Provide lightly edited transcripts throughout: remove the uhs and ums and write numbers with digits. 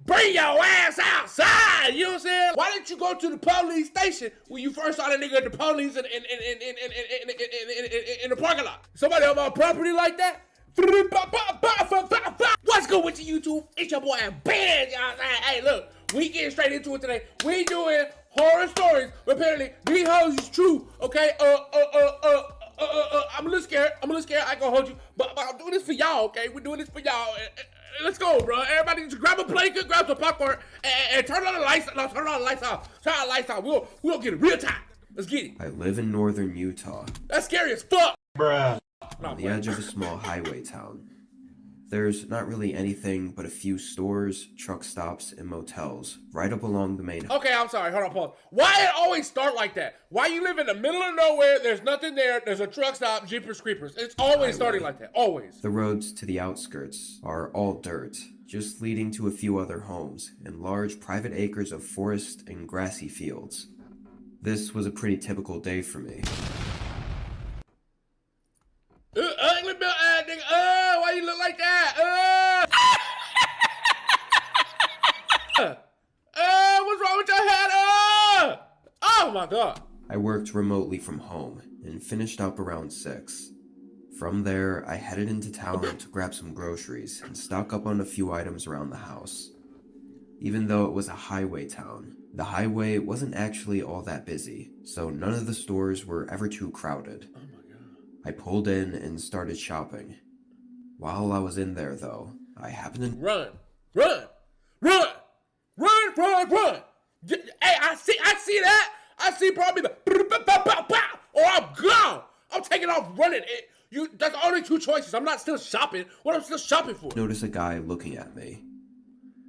bring your ass outside. You know what I'm saying? Why didn't you go to the police station when you first saw that nigga at the police in the parking lot? Somebody on my property like that? What's good with you, YouTube? It's your boy Ben. Y'all saying, hey, look, we getting straight into it today. We doing horror stories. But apparently, these hoes is true. Okay. I'm a little scared. I ain't gonna hold you, but I'm doing this for y'all. Okay, we're doing this for y'all. Let's go, bro. Everybody, just grab a plate, grab some popcorn, and turn on the lights. No, turn on the lights off. Turn on the lights off. We'll get it real time. Let's get it. I live in northern Utah. That's scary as fuck, bruh. On the edge of a small highway town. There's not really anything but a few stores, truck stops, and motels right up along the main. Okay, I'm sorry. Hold on, pause. Why it always start like that? Why you live in the middle of nowhere? There's nothing there. There's a truck stop, Jeepers Creepers. It's always starting like that. Always. The roads to the outskirts are all dirt, just leading to a few other homes and large private acres of forest and grassy fields. This was a pretty typical day for me. Ugly bill ass nigga. Why you look like that? What's wrong with your head? Oh my god. I worked remotely from home and finished up around 6. From there, I headed into town to grab some groceries and stock up on a few items around the house. Even though it was a highway town, the highway wasn't actually all that busy, so none of the stores were ever too crowded. I pulled in and started shopping. While I was in there, though, I happened to run! Hey, I see that. I see probably the or I'm gone. I'm taking off running. That's the only 2 choices. I'm not still shopping. What am I still shopping for? Notice a guy looking at me.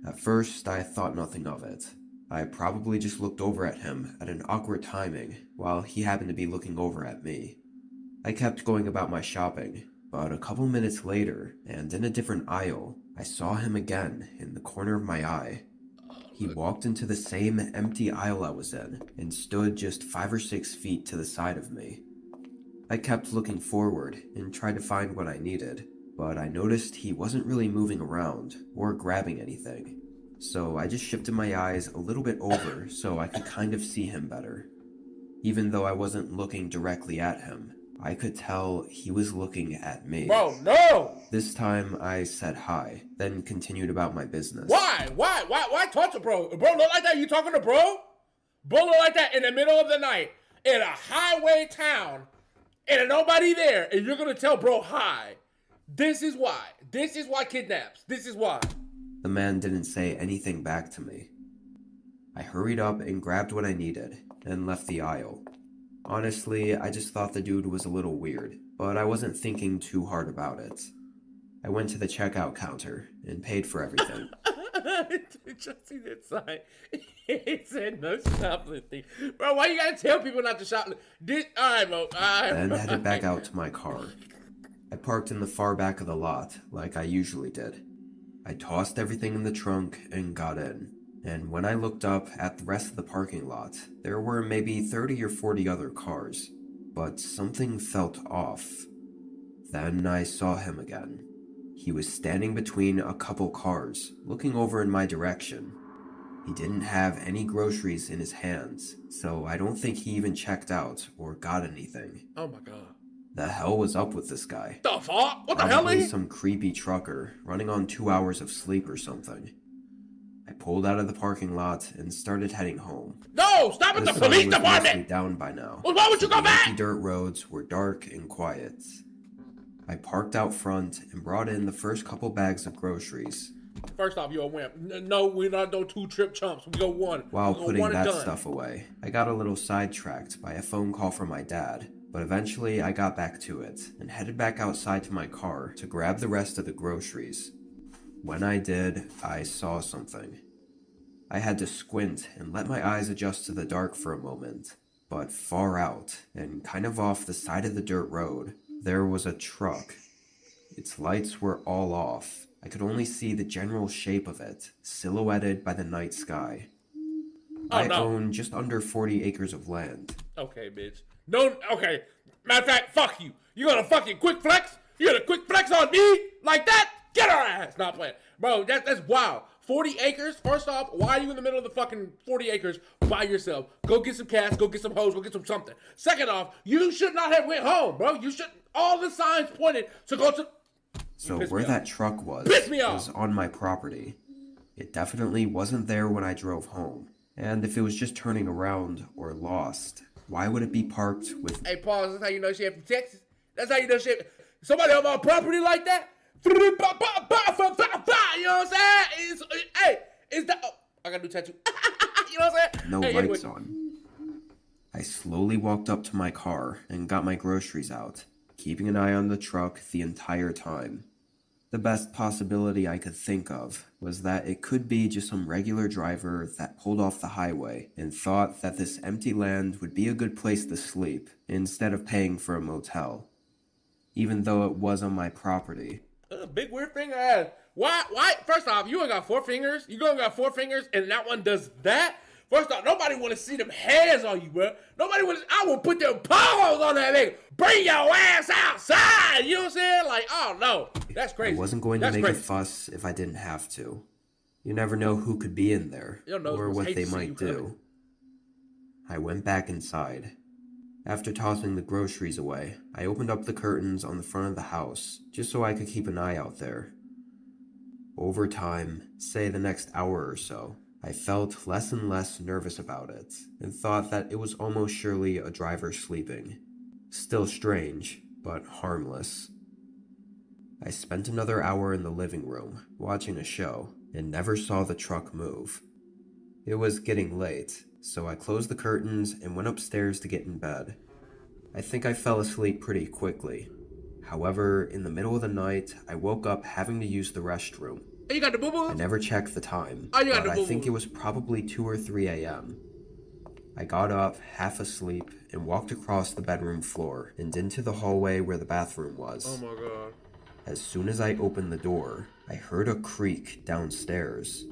At first, I thought nothing of it. I probably just looked over at him at an awkward timing while he happened to be looking over at me. I kept going about my shopping, but a couple minutes later, and in a different aisle, I saw him again in the corner of my eye. He walked into the same empty aisle I was in, and stood just 5 or 6 feet to the side of me. I kept looking forward and tried to find what I needed, but I noticed he wasn't really moving around or grabbing anything. So I just shifted my eyes a little bit over so I could kind of see him better. Even though I wasn't looking directly at him, I could tell he was looking at me. Bro, no! This time, I said hi, then continued about my business. Why talk to bro? Bro look like that? You talking to bro? Bro look like that in the middle of the night, in a highway town, and nobody there, and you're gonna tell bro hi. This is why. This is why kidnaps. This is why. The man didn't say anything back to me. I hurried up and grabbed what I needed, and left the aisle. Honestly, I just thought the dude was a little weird, but I wasn't thinking too hard about it. I went to the checkout counter and paid for everything. Just see that sign. It said no shoplifting. Bro, why you gotta tell people not to shoplift? Alright, bro. Then headed back out to my car. I parked in the far back of the lot, like I usually did. I tossed everything in the trunk and got in. And when I looked up at the rest of the parking lot, there were maybe 30 or 40 other cars, but something felt off. Then I saw him again. He was standing between a couple cars, looking over in my direction. He didn't have any groceries in his hands, so I don't think he even checked out or got anything. Oh my god. The hell was up with this guy? The fuck? What the hell? Probably some creepy trucker running on 2 hours of sleep or something. I pulled out of the parking lot and started heading home. No! Stop at the police department! The sun was mostly down by now. Well, why would you go back? The empty dirt roads were dark and quiet. I parked out front and brought in the first couple bags of groceries. First off, you're a wimp. No, we're not no 2-trip chumps. We go one. While putting that stuff away, I got a little sidetracked by a phone call from my dad. But eventually I got back to it and headed back outside to my car to grab the rest of the groceries. When I did, I saw something. I had to squint and let my eyes adjust to the dark for a moment, but far out and kind of off the side of the dirt road, there was a truck. Its lights were all off. I could only see the general shape of it, silhouetted by the night sky. I own just under 40 acres of land. Okay, bitch. No, okay. Matter of fact, fuck you. You gonna fucking quick flex? You gonna quick flex on me like that? Get her ass. Not playing. Bro, that's wild. 40 acres. First off, why are you in the middle of the fucking 40 acres by yourself? Go get some cash, go get some hoes, go get some something. Second off, you should not have went home, bro. You should, all the signs pointed to go to... So where that truck was on my property. It definitely wasn't there when I drove home. And if it was just turning around or lost, why would it be parked with... Hey, Paul, that's how you know she from Texas? That's how you know she... Somebody on my property like that? You know what I'm saying? It's the... Oh, I got a new tattoo. You know what I'm saying? No lights on. I slowly walked up to my car and got my groceries out, keeping an eye on the truck the entire time. The best possibility I could think of was that it could be just some regular driver that pulled off the highway and thought that this empty land would be a good place to sleep instead of paying for a motel, even though it was on my property. That's a big weird thing I had. Why? First off, you ain't got 4 fingers. You only got 4 fingers and that one does that? First off, nobody want to see them hands on you, bro. Nobody want to... I will put them paws on that nigga. Bring your ass outside. You know what I'm saying? Like, oh, no. That's crazy. I wasn't going to make a fuss if I didn't have to. You never know who could be in there or what they might do. I went back inside. After tossing the groceries away, I opened up the curtains on the front of the house just so I could keep an eye out there. Over time, say the next hour or so, I felt less and less nervous about it, and thought that it was almost surely a driver sleeping. Still strange, but harmless. I spent another hour in the living room, watching a show, and never saw the truck move. It was getting late, so I closed the curtains and went upstairs to get in bed. I think I fell asleep pretty quickly. However, in the middle of the night, I woke up having to use the restroom. You got the boo-boo? I never checked the time, but I think it was probably 2 or 3 a.m. I got up, half asleep, and walked across the bedroom floor and into the hallway where the bathroom was. Oh my god. As soon as I opened the door, I heard a creak downstairs.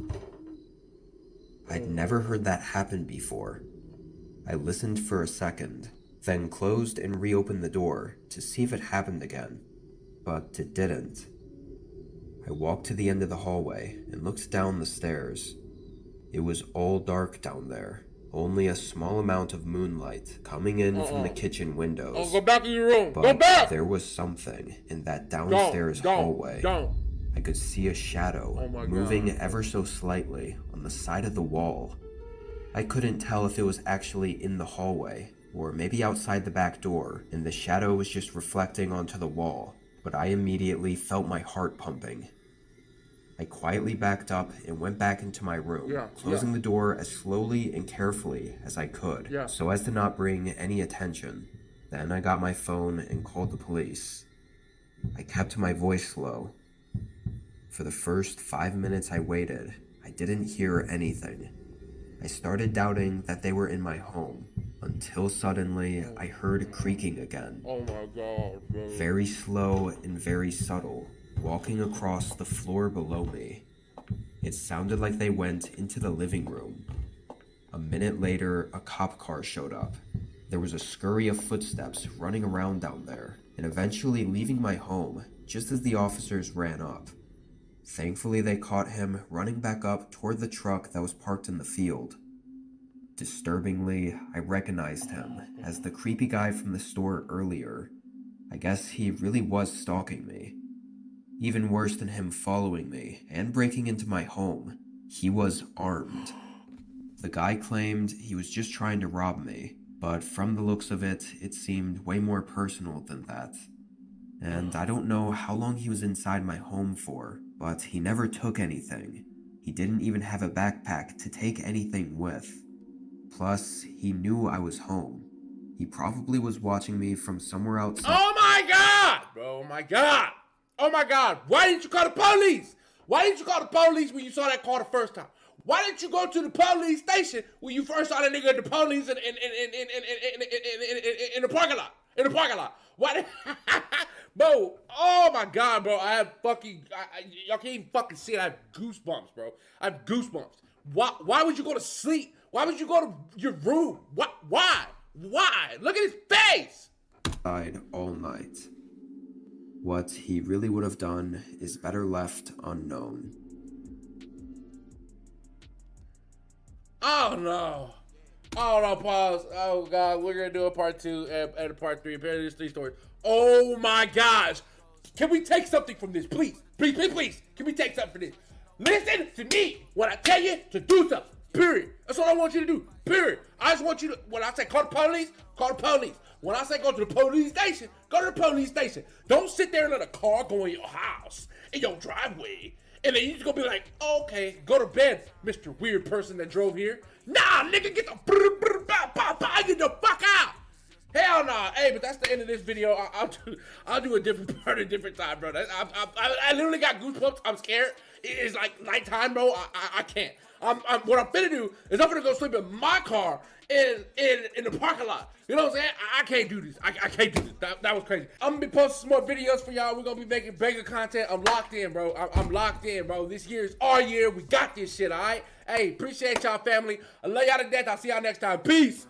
I'd never heard that happen before. I listened for a second, then closed and reopened the door to see if it happened again, but it didn't. I walked to the end of the hallway and looked down the stairs. It was all dark down there, only a small amount of moonlight coming in from the kitchen windows. Oh, go back in your room. But go back! There was something in that downstairs hallway. I could see a shadow moving ever so slightly on the side of the wall. I couldn't tell if it was actually in the hallway, or maybe outside the back door, and the shadow was just reflecting onto the wall, but I immediately felt my heart pumping. I quietly backed up and went back into my room, closing the door as slowly and carefully as I could, so as to not bring any attention. Then I got my phone and called the police. I kept my voice low. For the first 5 minutes I waited, I didn't hear anything. I started doubting that they were in my home, until suddenly I heard creaking again. Oh my god, bro. Very slow and very subtle, walking across the floor below me. It sounded like they went into the living room. A minute later, a cop car showed up. There was a scurry of footsteps running around down there, and eventually leaving my home just as the officers ran up. Thankfully, they caught him running back up toward the truck that was parked in the field. Disturbingly, I recognized him as the creepy guy from the store earlier. I guess he really was stalking me. Even worse than him following me and breaking into my home, he was armed. The guy claimed he was just trying to rob me, but from the looks of it, it seemed way more personal than that. And I don't know how long he was inside my home for, but he never took anything. He didn't even have a backpack to take anything with. Plus, he knew I was home. He probably was watching me from somewhere outside. Oh my god! Bro, oh my god! Oh my god! Why didn't you call the police? Why didn't you call the police when you saw that car the first time? Why didn't you go to the police station when you first saw that nigga at the police in the parking lot? In the parking lot. Why? Bro, oh my god, bro. I have fucking... y'all can't even fucking see it. I have goosebumps, bro. I have goosebumps. Why would you go to sleep? Why would you go to your room? Why? Look at his face! All night. What he really would have done is better left unknown. Oh no. Oh no, pause. Oh god, we're gonna do a part 2 and a part 3. Apparently there's 3 stories. Oh my gosh. Can we take something from this? Please. Please, please, please. Can we take something from this? Listen to me when I tell you to do something. Period. That's all I want you to do. Period. I just want you to, when I say call the police, call the police. When I say go to the police station, go to the police station. Don't sit there and let a car go in your house, in your driveway, and then you just gonna be like, okay, go to bed, Mr. Weird person that drove here. Nah, nigga, get the fuck out. Hell nah. Hey, but that's the end of this video. I'll do a different part at a different time, bro. I literally got goosebumps. I'm scared. It's like nighttime, bro. I can't. What I'm finna do is I'm finna go sleep in my car in the parking lot. You know what I'm saying? I can't do this. I can't do this. That was crazy. I'm gonna be posting some more videos for y'all. We're gonna be making bigger content. I'm locked in, bro. I'm locked in, bro. This year is our year. We got this shit, all right? Hey, appreciate y'all, family. I love y'all to death. I'll see y'all next time. Peace.